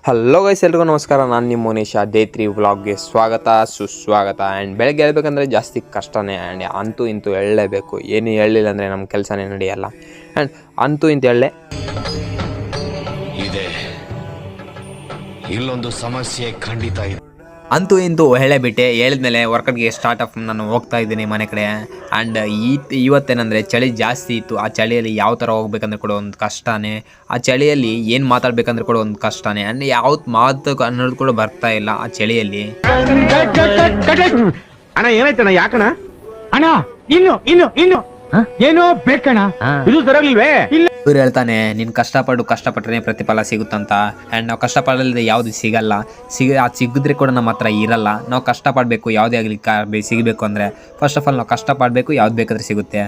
Hello guys, ಎಲ್ರಿಗೂ ನಮಸ್ಕಾರ. ನಾನು ನಿಮ್ಮ ಮೋನೇಶ. ಡೇ 3 ವ್ಲಾಗ್ಗೆ ಸ್ವಾಗತ ಸುಸ್ವಾಗತ. ಆ್ಯಂಡ್ ಬೆಳಗ್ಗೆ ಹೇಳ್ಬೇಕಂದ್ರೆ ಜಾಸ್ತಿ ಕಷ್ಟನೇ. ಆ್ಯಂಡ್ ಅಂತೂ ಇಂತೂ ಹೇಳಲೇಬೇಕು. ಏನು ಹೇಳಿಲ್ಲ ಅಂದರೆ ನಮ್ಮ ಕೆಲಸನೇ ನಡೆಯಲ್ಲ. ಆ್ಯಂಡ್ ಅಂತೂ ಇಂತೂ ಹೇಳಲೇ ಇದೆ, ಇಲ್ಲೊಂದು ಸಮಸ್ಯೆ ಖಂಡಿತ ಇದೆ. ಅಂತೂ ಇಂತೂ ಹೇಳೇಬಿಟ್ಟೆ. ಹೇಳಿದ್ಮೇಲೆ ವರ್ಕೌಟ್ಗೆ ಸ್ಟಾರ್ಟ್ ಆಫ್ ನಾನು ಹೋಗ್ತಾ ಇದ್ದೀನಿ ಮನೆ ಕಡೆ. ಆ್ಯಂಡ್ ಇವತ್ತೇನೆಂದರೆ ಚಳಿ ಜಾಸ್ತಿ ಇತ್ತು. ಆ ಚಳಿಯಲ್ಲಿ ಯಾವ ಥರ ಹೋಗ್ಬೇಕಂದ್ರೆ ಕೂಡ ಒಂದು ಕಷ್ಟನೇ. ಆ ಚಳಿಯಲ್ಲಿ ಏನು ಮಾತಾಡ್ಬೇಕಂದ್ರೆ ಕೂಡ ಒಂದು ಕಷ್ಟನೇ. ಆ್ಯಂಡ್ ಯಾವ್ದು ಮಾತು ಅನ್ನೋದು ಕೂಡ ಬರ್ತಾ ಇಲ್ಲ ಆ ಚಳಿಯಲ್ಲಿ. ಅಣ್ಣ ಏನಾಯ್ತಣ್ಣ? ಯಾಕಣ್ಣ ಅಣ್ಣ? ಇನ್ನು ಏನೋ ಬೇಕಣ್ಣ, ಇದು ಸರಿಯಾಗಿಲ್ವೇ? ಇವ್ರು ಹೇಳ್ತಾನೆ, ನೀನು ಕಷ್ಟಪಟ್ಟರೆ ಪ್ರತಿಫಲ ಸಿಗುತ್ತಂತ. ಆ್ಯಂಡ್ ನಾವು ಕಷ್ಟಪಡಲಿದೆ ಯಾವುದು ಸಿಗಲ್ಲ. ಅದು ಸಿಗಿದ್ರೆ ಕೂಡ ನಮ್ಮ ಹತ್ರ ಇರಲ್ಲ. ನಾವು ಕಷ್ಟಪಡಬೇಕು. ಯಾವುದೇ ಆಗಲಿ ಸಿಗಬೇಕು ಅಂದರೆ ಫಸ್ಟ್ ಆಫ್ ಆಲ್ ನಾವು ಕಷ್ಟಪಡಬೇಕು. ಯಾವ್ದು ಬೇಕಾದ್ರೆ ಸಿಗುತ್ತೆ.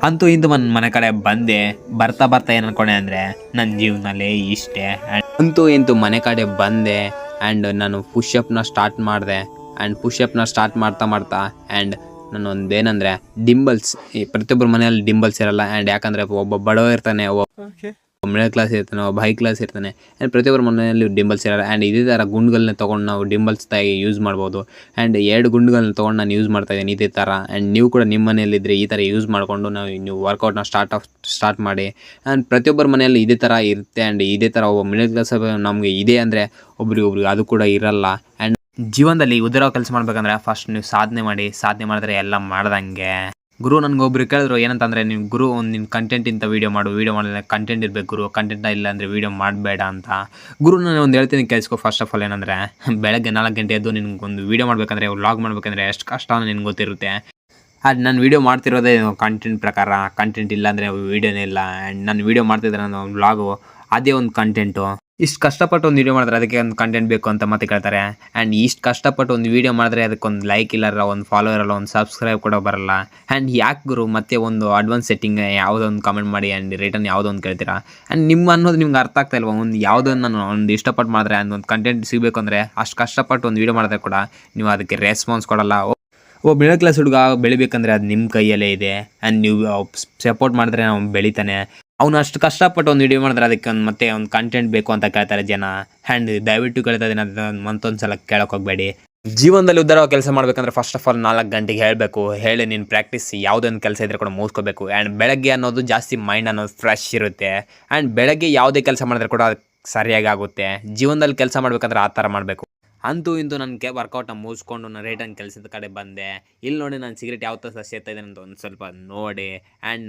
ಅಂತೂ ಇಂದು ಮನೆ ಕಡೆ ಬಂದೆ. ಬರ್ತಾ ಏನು ಅನ್ಕೊಂಡೆ ಅಂದರೆ ನನ್ನ ಜೀವನದಲ್ಲಿ ಇಷ್ಟೇ. ಅಂತೂ ಇಂತೂ ಮನೆ ಕಡೆ ಬಂದೆ. ಆ್ಯಂಡ್ ನಾನು ಪುಷಪ್ನ ಸ್ಟಾರ್ಟ್ ಮಾಡಿದೆ. ಆ್ಯಂಡ್ ಪುಷಪ್ನ ಸ್ಟಾರ್ಟ್ ಮಾಡ್ತಾ ಆ್ಯಂಡ್ ನಾನು ಒಂದೇನಂದರೆ ಡಿಂಬಲ್ಸ್. ಈ ಪ್ರತಿಯೊಬ್ಬರ ಮನೆಯಲ್ಲಿ ಡಿಂಬಲ್ಸ್ ಇರಲ್ಲ. ಆ್ಯಂಡ್ ಯಾಕಂದರೆ ಒಬ್ಬ ಬಡವ ಇರ್ತಾನೆ, ಒಬ್ಬ ಮಿಡಲ್ ಕ್ಲಾಸ್ ಇರ್ತಾನೆ, ಒಬ್ಬ ಹೈ ಕ್ಲಾಸ್ ಇರ್ತಾನೆ. ಆ್ಯಂಡ್ ಪ್ರತಿಯೊಬ್ಬರ ಮನೆಯಲ್ಲಿ ಡಿಂಬಲ್ಸ್ ಇರಲ್ಲ. ಆ್ಯಂಡ್ ಇದೇ ಥರ ಗುಂಡುಗಳನ್ನ ತೊಗೊಂಡು ನಾವು ಡಿಂಬಲ್ಸ್ ತಾಗಿ ಯೂಸ್ ಮಾಡ್ಬೋದು. ಆ್ಯಂಡ್ 2 ಗುಂಡುಗಳನ್ನ ತೊಗೊಂಡು ನಾನು ಯೂಸ್ ಮಾಡ್ತಾಯಿದ್ದೀನಿ ಇದೇ ಥರ. ಆ್ಯಂಡ್ ನೀವು ಕೂಡ ನಿಮ್ಮ ಮನೆಯಲ್ಲಿದ್ದರೆ ಈ ಥರ ಯೂಸ್ ಮಾಡಿಕೊಂಡು ನೀವು ವರ್ಕೌಟ್ನ ಸ್ಟಾರ್ಟ್ ಮಾಡಿ. ಆ್ಯಂಡ್ ಪ್ರತಿಯೊಬ್ಬರ ಮನೆಯಲ್ಲಿ ಇದೇ ಥರ ಇರುತ್ತೆ. ಆ್ಯಂಡ್ ಇದೇ ಥರ ಒಬ್ಬ ಮಿಡಲ್ ಕ್ಲಾಸ್ ನಮಗೆ ಇದೆ ಅಂದರೆ ಒಬ್ರಿಗೆ ಅದು ಕೂಡ ಇರಲ್ಲ. ಆ್ಯಂಡ್ ಜೀವನದಲ್ಲಿ ಉದಿರೋ ಕೆಲಸ ಮಾಡ್ಬೇಕಂದ್ರೆ ಫಸ್ಟ್ ನೀವು ಸಾಧನೆ ಮಾಡಿದ್ರೆ ಎಲ್ಲ ಮಾಡ್ದಂಗೆ. ಗುರು ನನಗೊಬ್ರು ಕೇಳಿದ್ರು, ಏನಂತಂದರೆ ನೀವು ಗುರು ನಿನ್ನ ಕಂಟೆಂಟ್ ಇಂಥ ವೀಡಿಯೋ ಮಾಡಿದ್ರೆ ಕಂಟೆಂಟ್ ಇರಬೇಕು ಗುರು, ಕಂಟೆಂಟ್ ಇಲ್ಲ ಅಂದರೆ ವೀಡಿಯೋ ಮಾಡಬೇಡ ಅಂತ. ಗುರು ನಾನು ಒಂದು ಹೇಳ್ತೀನಿ ಕೇಳಿಸ್ಕೊ. ಫಸ್ಟ್ ಆಫ್ ಆಲ್ ಏನಂದರೆ ಬೆಳಗ್ಗೆ 4 ಗಂಟೆ ಎದ್ದು ನಿನ್ಗೊಂದು ವೀಡಿಯೋ ಮಾಡಬೇಕಂದ್ರೆ, ವ್ಲಾಗ್ ಮಾಡಬೇಕಂದ್ರೆ ಎಷ್ಟು ಕಷ್ಟ ನಿನ್ಗೆ ಗೊತ್ತಿರುತ್ತೆ. ಅದು ನಾನು ವೀಡಿಯೋ ಮಾಡ್ತಿರೋದೇ ಕಂಟೆಂಟ್ ಪ್ರಕಾರ. ಕಂಟೆಂಟ್ ಇಲ್ಲ ಅಂದರೆ ವೀಡಿಯೋನೇ ಇಲ್ಲ. ಆ್ಯಂಡ್ ನಾನು ವೀಡಿಯೋ ಮಾಡ್ತಿದ್ರೆ ನಾನು ವ್ಲಾಗು ಅದೇ ಒಂದು ಕಂಟೆಂಟು. ಇಷ್ಟು ಕಷ್ಟಪಟ್ಟು ಒಂದು ವೀಡಿಯೋ ಮಾಡಿದ್ರೆ ಅದಕ್ಕೆ ಒಂದು ಕಂಟೆಂಟ್ ಬೇಕು ಅಂತ ಮತ್ತೆ ಕೇಳ್ತಾರೆ. ಆ್ಯಂಡ್ ಇಷ್ಟು ಕಷ್ಟಪಟ್ಟು ಒಂದು ವೀಡಿಯೋ ಮಾಡಿದ್ರೆ ಅದಕ್ಕೊಂದು ಲೈಕ್ ಇಲ್ಲರ, ಒಂದು ಫಾಲೋ ಇರಲ್ಲ, ಒಂದು ಸಬ್ಸ್ಕ್ರೈಬ್ ಕೂಡ ಬರಲ್ಲ. ಆ್ಯಂಡ್ ಯಾಕೆ ಗುರು ಮತ್ತೆ ಒಂದು ಅಡ್ವಾನ್ಸ್ ಸೆಟ್ಟಿಂಗ್ ಯಾವುದೋ ಒಂದು ಕಮೆಂಟ್ ಮಾಡಿ ಆ್ಯಂಡ್ ರಿಟರ್ನ್ ಯಾವುದೋ ಒಂದು ಕೇಳ್ತೀರಾ. ಆ್ಯಂಡ್ ನಿಮ್ಮ ಅನ್ನೋದು ನಿಮ್ಗೆ ಅರ್ಥ ಆಗ್ತಾ ಇಲ್ವ? ಒಂದು ಯಾವುದನ್ನು ನಾನು ಒಂದು ಇಷ್ಟಪಟ್ಟು ಮಾಡಿದ್ರೆ ಒಂದು ಕಂಟೆಂಟ್ ಸಿಗಬೇಕು ಅಂದರೆ ಅಷ್ಟು ಕಷ್ಟಪಟ್ಟು ಒಂದು ವೀಡಿಯೋ ಮಾಡಿದ್ರೆ ಕೂಡ ನೀವು ಅದಕ್ಕೆ ರೆಸ್ಪಾನ್ಸ್ ಕೊಡಲ್ಲ. ಒಬ್ಬ ಮಿಡಲ್ ಕ್ಲಾಸ್ ಹುಡುಗ ಬೆಳಿಬೇಕಂದ್ರೆ ಅದು ನಿಮ್ಮ ಕೈಯಲ್ಲೇ ಇದೆ. ಆ್ಯಂಡ್ ನೀವು ಸಪೋರ್ಟ್ ಮಾಡಿದ್ರೆ ನಾವು ಬೆಳಿತಾನೆ. ಅವನು ಅಷ್ಟು ಕಷ್ಟಪಟ್ಟು ಒಂದು ವೀಡಿಯೋ ಮಾಡಿದ್ರೆ ಅದಕ್ಕೆ ಮತ್ತೆ ಒಂದು ಕಂಟೆಂಟ್ ಬೇಕು ಅಂತ ಕೇಳ್ತಾರೆ ಜನ. ಆ್ಯಂಡ್ ದಯವಿಟ್ಟು ಕೇಳ್ತಾ ಇದ್ದೀನಿ, ಅದನ್ನು ಮತ್ತೊಂದು ಸಲ ಕೇಳೋಕೆ ಹೋಗಬೇಡಿ. ಜೀವನದಲ್ಲಿ ಉದ್ದಾರ ಕೆಲಸ ಮಾಡಬೇಕಂದ್ರೆ ಫಸ್ಟ್ ಆಫ್ ಆಲ್ 4 ಗಂಟೆಗೆ ಹೇಳಿ ನೀನು ಪ್ರಾಕ್ಟೀಸ್ ಯಾವುದೊಂದು ಕೆಲಸ ಇದ್ದರೆ ಕೂಡ ಮುಗಿಸ್ಕೋಬೇಕು. ಆ್ಯಂಡ್ ಬೆಳಗ್ಗೆ ಅನ್ನೋದು ಜಾಸ್ತಿ ಮೈಂಡ್ ಅನ್ನೋದು ಫ್ರೆಶ್ ಇರುತ್ತೆ. ಆ್ಯಂಡ್ ಬೆಳಗ್ಗೆ ಯಾವುದೇ ಕೆಲಸ ಮಾಡಿದ್ರೆ ಕೂಡ ಅದು ಸರಿಯಾಗಿ ಆಗುತ್ತೆ. ಜೀವನದಲ್ಲಿ ಕೆಲಸ ಮಾಡಬೇಕಂದ್ರೆ ಆ ಥರ ಮಾಡಬೇಕು. ಅಂತೂ ಇಂತೂ ನನಗೆ ವರ್ಕೌಟ್ನ ಮುಗಿಸ್ಕೊಂಡು ನಾನು ರಿಟರ್ನ್ ಕೆಲಸದ ಕಡೆ ಬಂದೆ. ಇಲ್ಲಿ ನೋಡಿ ನಾನು ಸಿಗರೇಟ್ ಯಾವ ಥರ ಸೇರ್ತಾ ಇದ್ದೇನೆ ಅಂತ ಒಂದು ಸ್ವಲ್ಪ ನೋಡಿ. ಆ್ಯಂಡ್